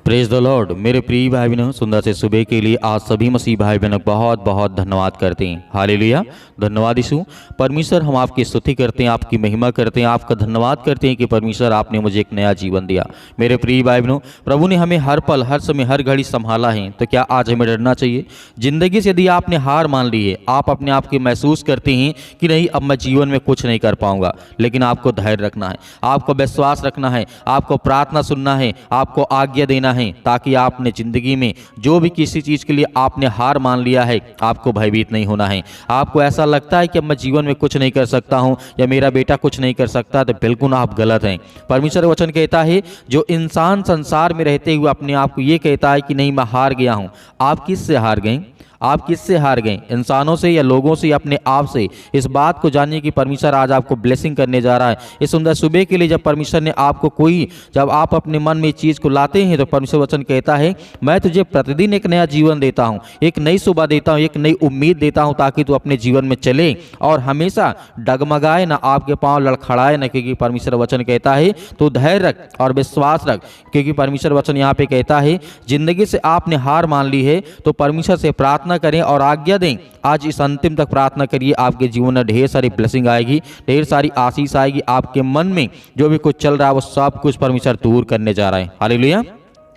Praise the Lord. मेरे प्रिय भाई बहनों, सुंदर से सुबह के लिए आज सभी मसीह भाई बहनों बहुत बहुत धन्यवाद करते हैं। हालेलुया, धन्यवाद यीशु। परमेश्वर, हम आपकी स्तुति करते हैं, आपकी महिमा करते हैं, आपका धन्यवाद करते हैं कि परमेश्वर आपने मुझे एक नया जीवन दिया। मेरे प्रिय भाई बहनों, प्रभु ने हमें हर पल, हर समय, हर घड़ी संभाला है, तो क्या आज हमें डरना चाहिए? जिंदगी से यदि आपने हार मान ली है, आप अपने आप के महसूस करते हैं कि नहीं, अब मैं जीवन में कुछ नहीं कर पाऊंगा, लेकिन आपको धैर्य रखना है, आपको विश्वास रखना है, आपको प्रार्थना सुनना है, आपको आज्ञा देना है, ताकि आपने जिंदगी में जो भी किसी चीज के लिए आपने हार मान लिया है, आपको भयभीत नहीं होना है। आपको ऐसा लगता है कि अब मैं जीवन में कुछ नहीं कर सकता हूं या मेरा बेटा कुछ नहीं कर सकता, तो बिल्कुल आप गलत हैं। परमेश्वर वचन कहता है, जो इंसान संसार में रहते हुए अपने आप को ये कहता है कि नहीं मैं हार गया हूं, आप किससे हार गए? आप किससे हार गए? इंसानों से या लोगों से या अपने आप से? इस बात को जानने की परमेश्वर आज आपको ब्लेसिंग करने जा रहा है। इस सुंदर सुबह के लिए जब परमेश्वर ने आपको जब आप अपने मन में इस चीज़ को लाते हैं, तो परमेश्वर वचन कहता है, मैं तुझे प्रतिदिन एक नया जीवन देता हूँ, एक नई सुबह देता हूँ, एक नई उम्मीद देता हूँ, ताकि तू अपने जीवन में चले और हमेशा डगमगाए ना, आपके पाँव लड़खड़ाए ना। क्योंकि परमेश्वर वचन कहता है तो धैर्य रख और विश्वास रख। क्योंकि परमेश्वर वचन यहाँ पे कहता है, जिंदगी से आपने हार मान ली है तो परमेश्वर से प्रार्थना करें और आज्ञा दें। आज इस अंतिम तक प्रार्थना करिए, आपके जीवन में ढेर सारी ब्लेसिंग आएगी, ढेर सारी आशीष आएगी। आपके मन में जो भी कुछ चल रहा है वो सब कुछ परमेश्वर दूर करने जा रहा है। हालेलुया।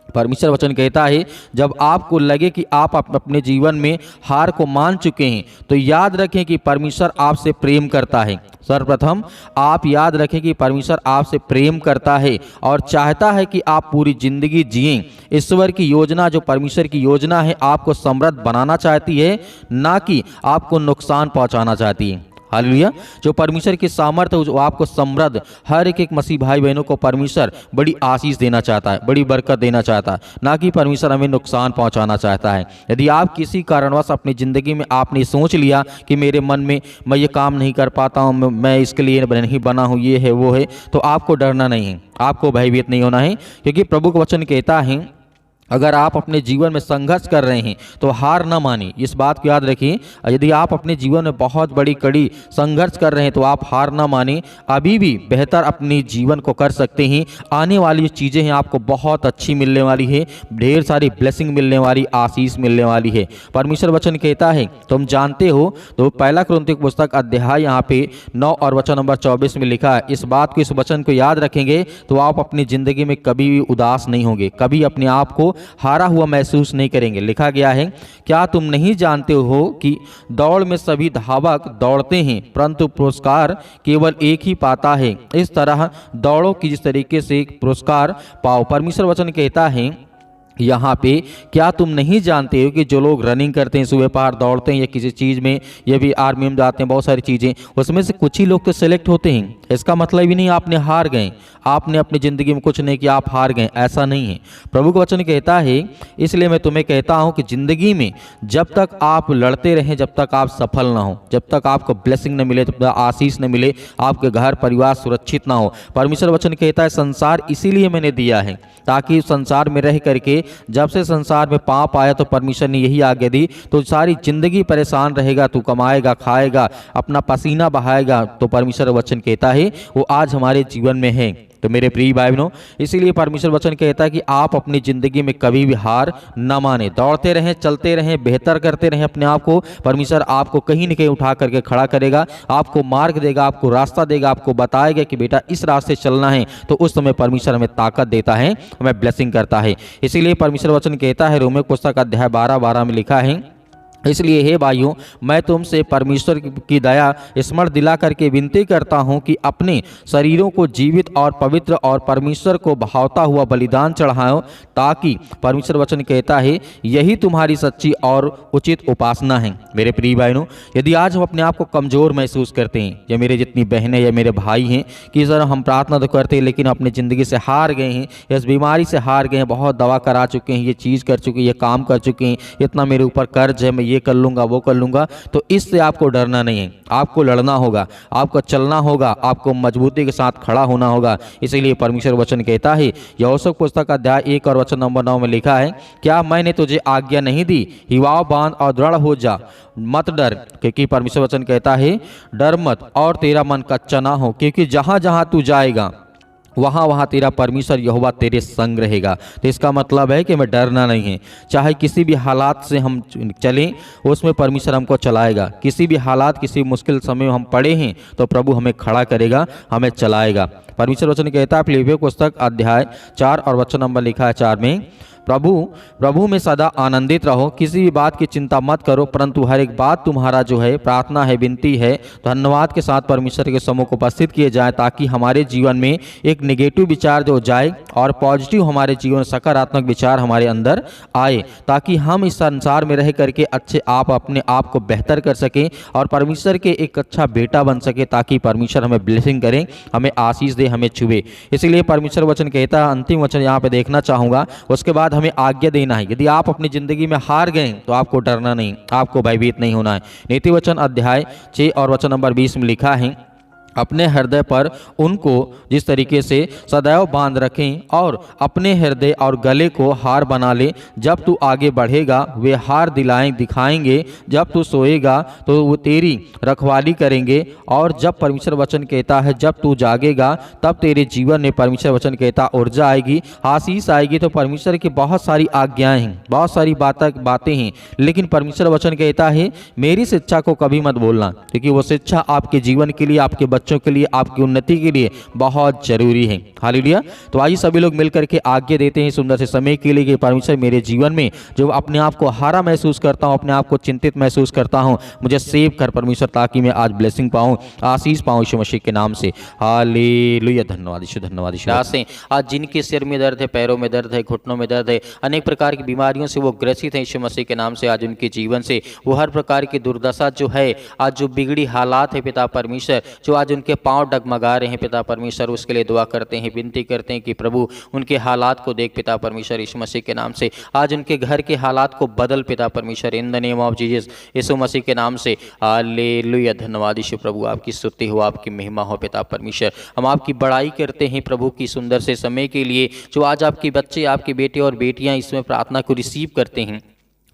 परमेश्वर वचन कहता है, जब आपको लगे कि आप अपने जीवन में हार को मान चुके हैं, तो याद रखें कि परमेश्वर आपसे प्रेम करता है। सर्वप्रथम आप याद रखें कि परमेश्वर आपसे प्रेम करता है और चाहता है कि आप पूरी जिंदगी जिएं। ईश्वर की योजना, जो परमेश्वर की योजना है, आपको समृद्ध बनाना चाहती है, ना कि आपको नुकसान पहुंचाना चाहती है। हालेलुया। जो परमेश्वर की सामर्थ्य है, जो आपको समृद्ध, हर एक मसीह भाई बहनों को परमेश्वर बड़ी आशीष देना चाहता है, बड़ी बरकत देना चाहता है, ना कि परमेश्वर हमें नुकसान पहुंचाना चाहता है। यदि आप किसी कारणवश अपनी ज़िंदगी में आपने सोच लिया कि मेरे मन में मैं ये काम नहीं कर पाता हूँ, मैं इसके लिए नहीं बना हूँ, ये है वो है, तो आपको डरना नहीं है, आपको भयभीत नहीं होना है। क्योंकि प्रभु का वचन कहता है, अगर आप अपने जीवन में संघर्ष कर रहे हैं तो हार ना मानिए। इस बात को याद रखिए, यदि आप अपने जीवन में बहुत बड़ी कड़ी संघर्ष कर रहे हैं तो आप हार ना मानिए। अभी भी बेहतर अपने जीवन को कर सकते हैं। आने वाली जो चीज़ें हैं आपको बहुत अच्छी मिलने वाली है, ढेर सारी ब्लेसिंग मिलने वाली, आशीष मिलने वाली है। परमेश्वर वचन कहता है, तुम जानते हो, तो पहला कुरिन्थियों की पुस्तक अध्याय यहाँ पे 9 और वचन नंबर 24 में लिखा है। इस बात को, इस वचन को याद रखेंगे तो आप अपनी ज़िंदगी में कभी भी उदास नहीं होंगे, कभी अपने आप को हारा हुआ महसूस नहीं करेंगे। लिखा गया है, क्या तुम नहीं जानते हो कि दौड़ में सभी धावक दौड़ते हैं, परंतु पुरस्कार केवल एक ही पाता है। इस तरह दौड़ो कि जिस तरीके से पुरस्कार पाओ। परमेश्वर वचन कहता है यहाँ पे, क्या तुम नहीं जानते हो कि जो लोग रनिंग करते हैं, सुबह पहाड़ दौड़ते हैं या किसी चीज़ में, ये भी आर्मी में जाते हैं, बहुत सारी चीज़ें, उसमें से कुछ ही लोग तो सेलेक्ट होते हैं। इसका मतलब ही नहीं आपने हार गए, आपने अपनी ज़िंदगी में कुछ नहीं किया, आप हार गए, ऐसा नहीं है। प्रभु का वचन कहता है, इसलिए मैं तुम्हें कहता हूँ कि ज़िंदगी में जब तक आप लड़ते रहें, जब तक आप सफल ना हो, जब तक आपको ब्लेसिंग न मिले, जब तक आशीष न मिले, आपके घर परिवार सुरक्षित ना हो। परमेश्वर वचन कहता है, संसार इसीलिए मैंने दिया है, ताकि संसार में रह करके, जब से संसार में पाप आया तो परमेश्वर ने यही आज्ञा दी, तो सारी जिंदगी परेशान रहेगा, तू कमाएगा, खाएगा, अपना पसीना बहाएगा। तो परमेश्वर वचन कहता है वो आज हमारे जीवन में है। तो मेरे प्रिय भाई बहनों, इसीलिए परमेश्वर वचन कहता है कि आप अपनी जिंदगी में कभी भी हार न माने, दौड़ते रहें, चलते रहें, बेहतर करते रहें अपने आप को। परमेश्वर आपको कहीं न कहीं उठा करके खड़ा करेगा, आपको मार्ग देगा, आपको रास्ता देगा, आपको बताएगा कि बेटा इस रास्ते चलना है। तो उस समय परमेश्वर हमें ताकत देता है, हमें ब्लेसिंग करता है। इसीलिए परमेश्वर वचन कहता है, रोमियो पुस्तक अध्याय 12 में लिखा है, इसलिए हे भाइयों, मैं तुमसे परमेश्वर की दया स्मरण दिला करके विनती करता हूं कि अपने शरीरों को जीवित और पवित्र और परमेश्वर को भावता हुआ बलिदान चढ़ाओ, ताकि परमेश्वर वचन कहता है यही तुम्हारी सच्ची और उचित उपासना है। मेरे प्रिय भाइयों, यदि आज हम अपने आप को कमज़ोर महसूस करते हैं, या मेरे जितनी बहनें या मेरे भाई हैं, कि सर हम प्रार्थना तो करते हैं लेकिन अपनी ज़िंदगी से हार गए हैं, इस बीमारी से हार गए हैं, बहुत दवा करा चुके हैं, ये चीज़ कर चुके हैं, ये काम कर चुके हैं, इतना मेरे ऊपर कर्ज है, मैं ये कर लूँगा, वो कर लूँगा, तो इससे आपको डरना नहीं है, आपको लड़ना होगा, आपको चलना होगा, आपको मजबूती के साथ खड़ा होना होगा। इसीलिए परमेश्वर वचन कहता है, यहोशू पुस्तक अध्याय 1 और वचन नंबर 9 में लिखा है, क्या मैंने तुझे आज्ञा नहीं दी, हिवाव बांध और दृढ़ हो जा, मत डर। क्योंकि परमेश्वर वचन कहता है, डर मत और तेरा मन कच्चा ना हो, क्योंकि जहाँ जहाँ तू जाएगा वहाँ वहाँ तेरा परमेश्वर यहोवा तेरे संग रहेगा। तो इसका मतलब है कि हमें डरना नहीं है। चाहे किसी भी हालात से हम चलें, उसमें परमेश्वर हमको चलाएगा। किसी भी हालात, किसी मुश्किल समय में हम पड़े हैं तो प्रभु हमें खड़ा करेगा, हमें चलाएगा। परमेश्वर वचन कहता है फिलिप्पियों पुस्तक अध्याय 4 और वचन नंबर लिखा है 4 में, प्रभु में सदा आनंदित रहो, किसी भी बात की चिंता मत करो, परंतु हर एक बात तुम्हारा जो है प्रार्थना है, विनती है, धन्यवाद के साथ परमेश्वर के सम्मुख उपस्थित किए जाए, ताकि हमारे जीवन में एक नेगेटिव विचार जो जाए और पॉजिटिव हमारे जीवन सकारात्मक विचार हमारे अंदर आए, ताकि हम इस संसार में रह करके अच्छे अपने आप को बेहतर कर सकें और परमेश्वर के एक अच्छा बेटा बन सके, ताकि परमेश्वर हमें ब्लेसिंग करें, हमें आशीष दे, हमें छुए। इसीलिए परमेश्वर वचन कहता है, अंतिम वचन यहाँ पे देखना चाहूँगा, उसके बाद हमें आज्ञा देना है। यदि आप अपनी जिंदगी में हार गए तो आपको डरना नहीं, आपको भयभीत नहीं होना है। नीति वचन अध्याय 6 और वचन नंबर 20 में लिखा है, अपने हृदय पर उनको जिस तरीके से सदैव बांध रखें और अपने हृदय और गले को हार बना ले। जब तू आगे बढ़ेगा वे हार दिखाएंगे, जब तू सोएगा तो वो तेरी रखवाली करेंगे, और जब परमेश्वर वचन कहता है जब तू जागेगा तब तेरे जीवन में परमेश्वर वचन कहता ऊर्जा आएगी, आशीष आएगी। तो परमेश्वर की बहुत सारी आज्ञाएं हैं, बहुत सारी बातें हैं, लेकिन परमेश्वर वचन कहता है मेरी शिक्षा को कभी मत भूलना, क्योंकि वो शिक्षा आपके जीवन के लिए, आपके बच्चों के लिए, आपकी उन्नति के लिए बहुत जरूरी है। हालेलुया। तो आइए सभी लोग मिलकर के आज्ञा देते हैं सुंदर से समय के लिए कि परमेश्वर मेरे जीवन में जो अपने आप को हारा महसूस करता हूं, अपने आप को चिंतित महसूस करता हूं, मुझे सेव कर परमेश्वर, ताकि मैं आज ब्लेसिंग पाऊं, आशीष पाऊं यीशु मसीह के नाम से। हालेलुया। धन्यवाद यीशु, धन्यवाद यीशु। आज जिनके सिर में दर्द है, पैरों में दर्द है, घुटनों में दर्द है, अनेक प्रकार की बीमारियों से वो ग्रसित है यीशु मसीह के नाम से, आज उनके जीवन से वो हर प्रकार की दुर्दशा जो है, आज जो बिगड़ी हालात है पिता परमेश्वर, जो आज उनके पांव डगमगा रहे हैं पिता परमेश्वर, उसके लिए दुआ करते हैं, विनती करते हैं कि प्रभु उनके हालात को देख पिता परमेश्वर यीशु मसीह के नाम से। आज उनके घर के हालात को बदल पिता परमेश्वर, in the name of Jesus यीशु मसीह के नाम से। हालेलुया। धन्यवाद यीशु प्रभु, आपकी स्तुति हो, आपकी महिमा हो पिता परमेश्वर। हम आपकी बड़ाई करते हैं प्रभु की सुंदर से समय के लिए, जो आज आपके बच्चे, आपके बेटे और बेटियां इसमें प्रार्थना को रिसीव करते हैं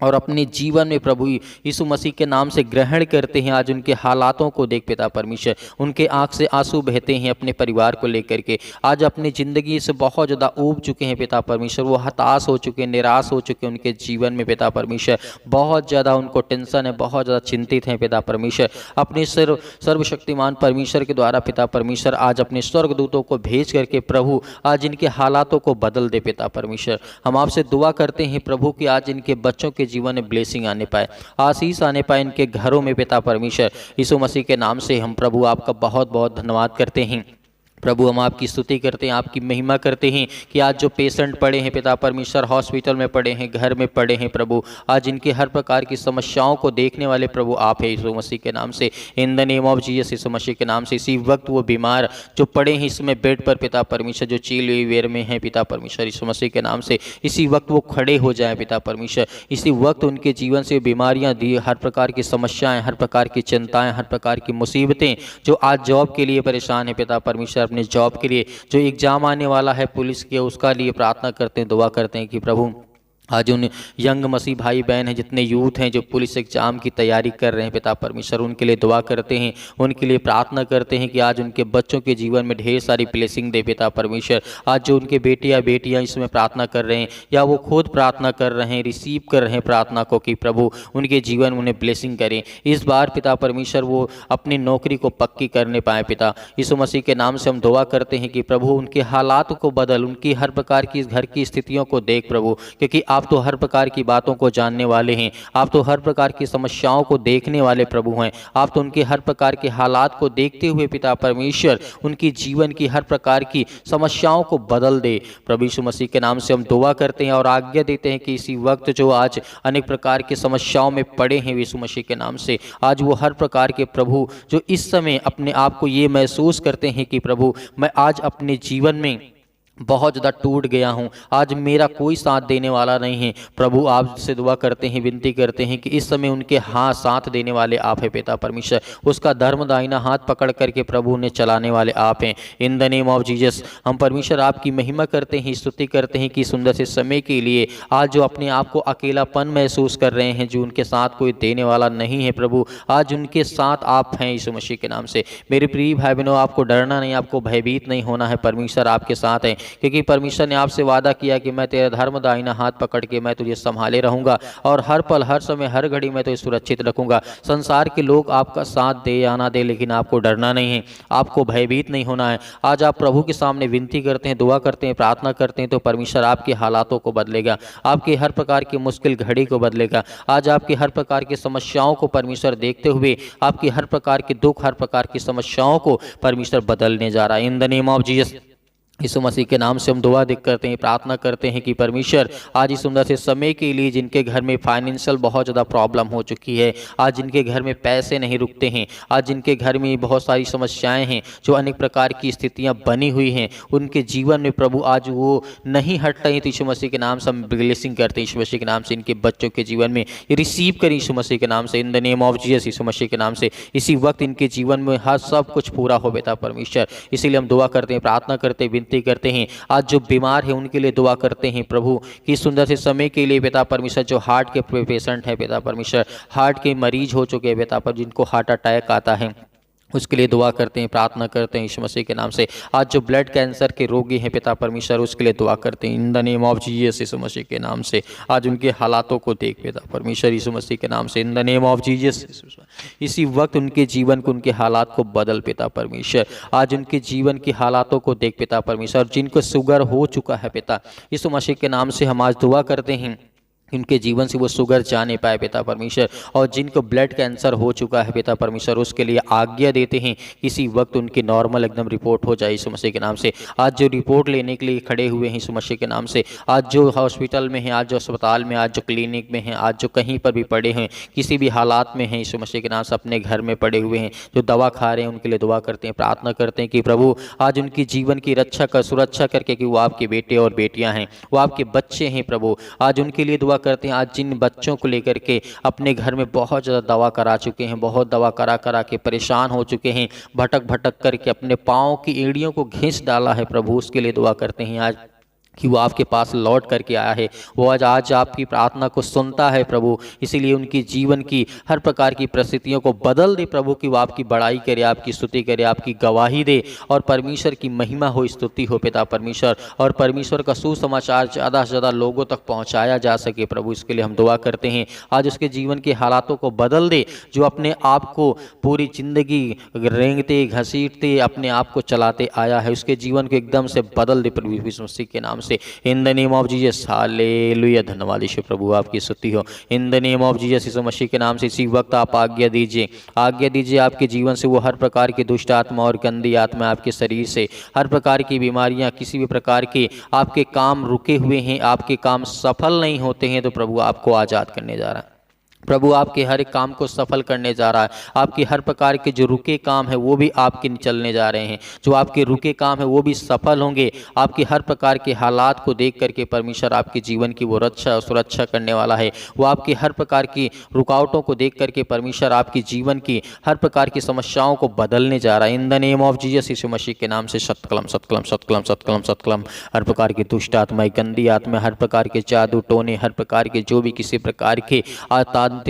और अपने जीवन में प्रभु यीशु मसीह के नाम से ग्रहण करते हैं। आज उनके हालातों को देख पिता परमेश्वर, उनके आंख से आंसू बहते हैं अपने परिवार को लेकर के। आज अपनी ज़िंदगी से बहुत ज़्यादा ऊब चुके हैं पिता परमेश्वर, वो हताश हो चुके, निराश हो चुके उनके जीवन में पिता परमेश्वर, बहुत ज़्यादा उनको टेंशन है, बहुत ज़्यादा चिंतित हैं पिता परमेश्वर। अपने सर्वशक्तिमान परमेश्वर के द्वारा पिता परमेश्वर आज अपने स्वर्गदूतों को भेज करके प्रभु आज इनके हालातों को बदल दे पिता परमेश्वर। हम आपसे दुआ करते हैं प्रभु कि आज इनके बच्चों के जीवन में ब्लेसिंग आने पाए, आशीष आने पाए इनके घरों में पिता परमेश्वर। यीशु मसीह के नाम से हम प्रभु आपका बहुत बहुत धन्यवाद करते हैं। प्रभु हम आपकी स्तुति करते हैं, आपकी महिमा करते हैं कि आज जो पेशेंट पड़े हैं पिता परमेश्वर, हॉस्पिटल में पड़े हैं, घर में पड़े हैं प्रभु, आज इनके हर प्रकार की समस्याओं को देखने वाले प्रभु आप हैं यीशु मसीह के नाम से, in the name of Jesus यीशु मसीह के नाम से। इसी वक्त वो बीमार जो पड़े हैं इसमें बेड पर पिता परमेश्वर, जो चील हुई वेर में हैं पिता परमेश्वर यीशु मसीह के नाम से, इसी वक्त वो खड़े हो जाए पिता परमेश्वर। इसी वक्त उनके जीवन से बीमारियाँ दी, हर प्रकार की समस्याएँ, हर प्रकार की चिंताएँ, हर प्रकार की मुसीबतें, जो आज जॉब के लिए परेशान है पिता परमेश्वर, अपने जॉब के लिए, जो एग्जाम आने वाला है पुलिस के, उसका लिए प्रार्थना करते हैं, दुआ करते हैं कि प्रभु आज उन यंग मसीह भाई बहन हैं, जितने यूथ हैं जो पुलिस एग्जाम की तैयारी कर रहे हैं पिता परमेश्वर, उनके लिए दुआ करते हैं, उनके लिए प्रार्थना करते हैं कि आज उनके बच्चों के जीवन में ढेर सारी ब्लेसिंग दे पिता परमेश्वर। आज जो उनके बेटे या बेटियां इसमें प्रार्थना कर रहे हैं या वो खुद प्रार्थना कर रहे हैं, रिसीव कर रहे हैं प्रार्थना को, कि प्रभु उनके जीवन में उन्हें ब्लेसिंग करें। इस बार पिता परमेश्वर वो अपनी नौकरी को पक्की करने पाए पिता यीशु मसीह के नाम से। हम दुआ करते हैं कि प्रभु उनके हालात को बदल, उनकी हर प्रकार की घर की स्थितियों को देख प्रभु, क्योंकि आप तो हर प्रकार की बातों को जानने वाले हैं, आप तो हर प्रकार की समस्याओं को देखने वाले प्रभु हैं। आप तो उनके हर प्रकार के हालात को देखते हुए पिता परमेश्वर उनकी जीवन की हर प्रकार की समस्याओं को बदल दे। प्रभु यीशु मसीह के नाम से हम दुआ करते हैं और आज्ञा देते हैं कि इसी वक्त जो आज अनेक प्रकार की समस्याओं में पड़े हैं यीशु मसीह के नाम से, आज वो हर प्रकार के प्रभु जो इस समय अपने आप को ये महसूस करते हैं कि प्रभु मैं आज अपने जीवन में बहुत ज़्यादा टूट गया हूँ, आज मेरा कोई साथ देने वाला नहीं है। प्रभु आपसे दुआ करते हैं, विनती करते हैं कि इस समय उनके हाथ साथ देने वाले आप हैं पिता परमेश्वर। उसका धर्म दाहिना हाथ पकड़ करके प्रभु उन्हें चलाने वाले आप हैं। In the name of Jesus हम परमेश्वर आपकी महिमा करते हैं, स्तुति करते हैं कि सुंदर से समय के लिए आज जो अपने आप को अकेलापन महसूस कर रहे हैं, जो उनके साथ कोई देने वाला नहीं है प्रभु, आज उनके साथ आप हैं यीशु मसीह के नाम से। मेरे प्रिय भाई बहनों, आपको डरना नहीं, आपको भयभीत नहीं होना है, परमेश्वर आपके साथ है। क्योंकि परमेश्वर ने आपसे वादा किया कि मैं तेरा धर्म दाहिना हाथ पकड़ के मैं तुझे संभाले रहूंगा और हर पल, हर समय, हर घड़ी मैं तुझे सुरक्षित रखूंगा। संसार के लोग आपका साथ दे या ना दे, लेकिन आपको डरना नहीं है, आपको भयभीत नहीं होना है। आज आप प्रभु के सामने विनती करते हैं, दुआ करते हैं, प्रार्थना करते हैं, तो परमेश्वर आपके हालातों को बदलेगा, आपकी हर प्रकार की मुश्किल घड़ी को बदलेगा। आज आपकी हर प्रकार की समस्याओं को परमेश्वर देखते हुए आपकी हर प्रकार के दुख, हर प्रकार की समस्याओं को परमेश्वर बदलने जा रहा है। In the name of Jesus यीशु मसीह के नाम से हम दुआ देख करते हैं, प्रार्थना करते हैं कि परमेश्वर आज इस सुंदर से समय के लिए जिनके घर में फाइनेंशियल बहुत ज़्यादा प्रॉब्लम हो चुकी है, आज जिनके घर में पैसे नहीं रुकते हैं, आज जिनके घर में बहुत सारी समस्याएं हैं, जो अनेक प्रकार की स्थितियां बनी हुई हैं, उनके जीवन में प्रभु आज वो नहीं हट रही, तो यीशु मसीह के नाम से हम ब्लेसिंग करते हैं। यीशु मसीह के नाम से इनके बच्चों के जीवन में रिसीव करें यीशु मसीह के नाम से। In the name of Jesus यीशु मसीह के नाम से इसी वक्त इनके जीवन में हर सब कुछ पूरा हो बेटा परमेश्वर। इसीलिए हम दुआ करते हैं, प्रार्थना करते हैं, विनती करते हैं। आज जो बीमार है उनके लिए दुआ करते हैं प्रभु कि सुंदर से समय के लिए पिता परमेश्वर, जो हार्ट के पेशेंट है पिता परमेश्वर, हार्ट के मरीज हो चुके हैं पिता पर, जिनको हार्ट अटैक आता है, उसके लिए दुआ करते हैं, प्रार्थना करते हैं यीशु मसीह के नाम से। आज जो ब्लड कैंसर के रोगी हैं पिता परमेश्वर, उसके लिए दुआ करते हैं in the name of Jesus यीशु मसीह के नाम से। आज उनके हालातों को देख पिता परमेश्वर यीशु मसीह के नाम से, in the name of Jesus. इसी वक्त उनके जीवन को, उनके हालात को बदल पिता परमेश्वर। आज उनके जीवन की हालातों को देख पिता परमेश्वर। जिनको शुगर हो चुका है पिता यीशु मसीह के नाम से हम आज दुआ करते हैं उनके जीवन से वो शुगर जा नहीं पाए पिता परमेश्वर। और जिनको ब्लड कैंसर हो चुका है पिता परमेश्वर, उसके लिए आज्ञा देते हैं किसी वक्त उनकी नॉर्मल एकदम रिपोर्ट हो जाए यीशु मसीह के नाम से। आज जो रिपोर्ट लेने के लिए खड़े हुए हैं यीशु मसीह के नाम से, आज जो हॉस्पिटल में हैं, आज जो अस्पताल में, आज जो क्लिनिक में हैं, आज जो कहीं पर भी पड़े हैं, किसी भी हालात में हैं यीशु मसीह के नाम से, अपने घर में पड़े हुए हैं, जो दवा खा रहे हैं, उनके लिए दुआ करते हैं, प्रार्थना करते हैं कि प्रभु आज उनकी जीवन की रक्षा कर, सुरक्षा करके, कि वो आपके बेटे और बेटियां हैं, वो आपके बच्चे हैं प्रभु। आज उनके लिए दुआ करते हैं। आज जिन बच्चों को लेकर के अपने घर में बहुत ज़्यादा दवा करा चुके हैं, बहुत दवा करा करा के परेशान हो चुके हैं, भटक भटक करके अपने पाँव की एड़ियों को घिस डाला है प्रभु, उसके लिए दुआ करते हैं आज कि वो आपके पास लौट करके आया है। वो आज आपकी प्रार्थना को सुनता है प्रभु। इसीलिए उनकी जीवन की हर प्रकार की परिस्थितियों को बदल दे प्रभु, कि वो आपकी बड़ाई करे, आपकी स्तुति करे, आपकी गवाही दे, और परमेश्वर की महिमा हो, स्तुति हो पिता परमेश्वर, और परमेश्वर का सुसमाचार ज़्यादा से ज़्यादा लोगों तक पहुँचाया जा सके प्रभु। इसके लिए हम दुआ करते हैं। आज उसके जीवन के हालातों को बदल दे, जो अपने आप को पूरी ज़िंदगी रेंगते घसीटते अपने आप को चलाते आया है, उसके जीवन को एकदम से बदल दे प्रभु यीशु मसीह के नाम से। In the name of Jesus, hallelujah. धन्यवाद यीशु प्रभु, आपकी स्तुति हो। In the name of Jesus यीशु मसीह के नाम से इसी वक्त आप आज्ञा दीजिए, आज्ञा दीजिए आपके जीवन से वो हर प्रकार की दुष्ट आत्मा और गंदी आत्मा आपके शरीर से, हर प्रकार की बीमारियां, किसी भी प्रकार के आपके काम रुके हुए हैं, आपके काम सफल नहीं होते हैं, तो प्रभु आपको आज़ाद करने जा रहा है। प्रभु आपके हर एक काम को सफल करने जा रहा है। आपके हर प्रकार के जो रुके काम है वो भी आपके चलने जा रहे हैं, जो आपके रुके काम है वो भी सफल होंगे। आपके हर प्रकार के हालात को देख करके परमेश्वर आपके जीवन की वो रक्षा और सुरक्षा करने वाला है। वो आपके हर प्रकार की रुकावटों को देख करके परमेश्वर आपके जीवन की हर प्रकार की समस्याओं को बदलने जा रहा है। In the name of Jesus यीशु मसीह के नाम से सत्कलम सत्कलम सत्कलम सत्कलम सत्कलम। हर प्रकार की दुष्ट आत्मा, गंदी आत्मा, हर प्रकार के जादू टोने, हर प्रकार के जो भी किसी प्रकार के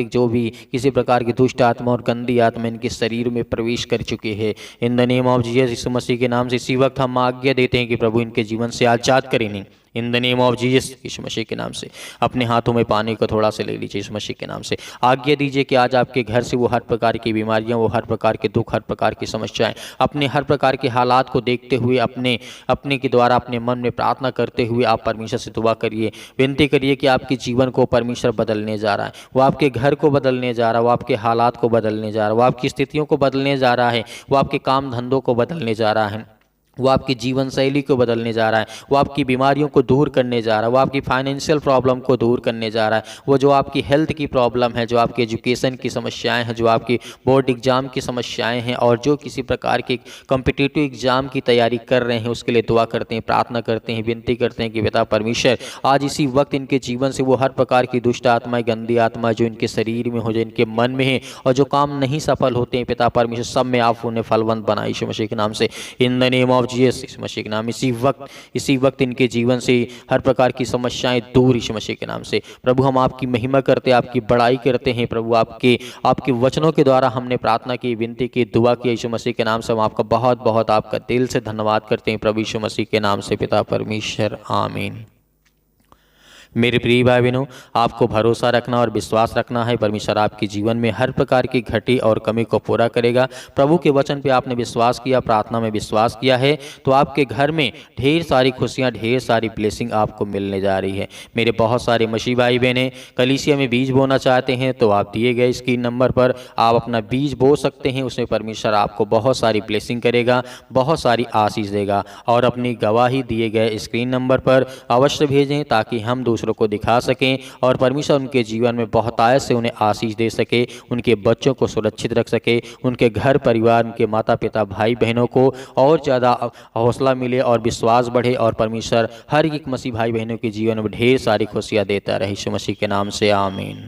जो भी किसी प्रकार की दुष्ट आत्मा और गंदी आत्मा इनके शरीर में प्रवेश कर चुके हैं, in the name of Jesus यीशु मसीह के नाम से इसी वक्त हम आज्ञा देते हैं कि प्रभु इनके जीवन से आजाद करें। In the name of Jesus यीशु मसीह के नाम से अपने हाथों में पानी को थोड़ा सा ले लीजिए। यीशु मसीह के नाम से आज्ञा दीजिए कि आज आपके घर से वो हर प्रकार की बीमारियां, वो हर प्रकार के दुख, हर प्रकार की समस्याएं, अपने हर प्रकार के हालात को देखते हुए अपने के द्वारा अपने मन में प्रार्थना करते हुए आप परमेश्वर से दुआ करिए, विनती करिए कि आपके जीवन को परमेश्वर बदलने जा रहा है। वो आपके घर को बदलने जा रहा है, वो आपके हालात को बदलने जा रहा है, वो आपकी स्थितियों को बदलने जा रहा है, वो आपके काम धंधों को बदलने जा रहा है। वो आपकी जीवन शैली को बदलने जा रहा है, वो आपकी बीमारियों को दूर करने जा रहा है, वो आपकी फाइनेंशियल प्रॉब्लम को दूर करने जा रहा है, वो जो आपकी हेल्थ की प्रॉब्लम है, जो आपकी एजुकेशन की समस्याएं हैं, जो आपकी बोर्ड एग्ज़ाम की समस्याएं हैं और जो किसी प्रकार की कॉम्पिटिटिव एग्ज़ाम की तैयारी कर रहे हैं उसके लिए दुआ करते हैं, प्रार्थना करते हैं, विनती करते हैं कि पिता परमेश्वर आज इसी वक्त इनके जीवन से वो हर प्रकार की दुष्ट आत्माएं, गंदी आत्मा जो इनके शरीर में हो, जो इनके मन में है और जो काम नहीं सफल होते हैं पिता परमेश्वर, सब में आप उन्हें फलवंत बनाए यीशु मसीह के नाम से, in the name of Jesus यीशु मसीह के नाम। इसी वक्त इनके जीवन से हर प्रकार की समस्याएं दूर यीशु मसीह के नाम से। प्रभु हम आपकी महिमा करते हैं, आपकी बड़ाई करते हैं प्रभु, आपके वचनों के द्वारा हमने प्रार्थना की, विनती की, दुआ की यीशु मसीह के नाम से। हम आपका बहुत बहुत आपका दिल से धन्यवाद करते हैं प्रभु यीशु मसीह के नाम से पिता परमेश्वर, आमीन। मेरे प्रिय भाई बहनों, आपको भरोसा रखना और विश्वास रखना है, परमेश्वर आपके जीवन में हर प्रकार की घटी और कमी को पूरा करेगा। प्रभु के वचन पे आपने विश्वास किया, प्रार्थना में विश्वास किया है तो आपके घर में ढेर सारी खुशियां, ढेर सारी ब्लेसिंग आपको मिलने जा रही है। मेरे बहुत सारे मसीह भाई बहनें कलीसिया में बीज बोना चाहते हैं तो आप दिए गए स्क्रीन नंबर पर आप अपना बीज बो सकते हैं। उसमें परमेश्वर आपको बहुत सारी ब्लेसिंग करेगा, बहुत सारी आशीष देगा। और अपनी गवाही दिए गए स्क्रीन नंबर पर अवश्य भेजें ताकि हम दूसरों को दिखा सकें और परमेश्वर उनके जीवन में बहुतायत से उन्हें आशीष दे सके, उनके बच्चों को सुरक्षित रख सके, उनके घर परिवार, उनके माता पिता भाई बहनों को और ज़्यादा हौसला मिले और विश्वास बढ़े और परमेश्वर हर एक मसीह भाई बहनों के जीवन में ढेर सारी खुशियाँ देता रहे यीशु मसीह के नाम से, आमीन।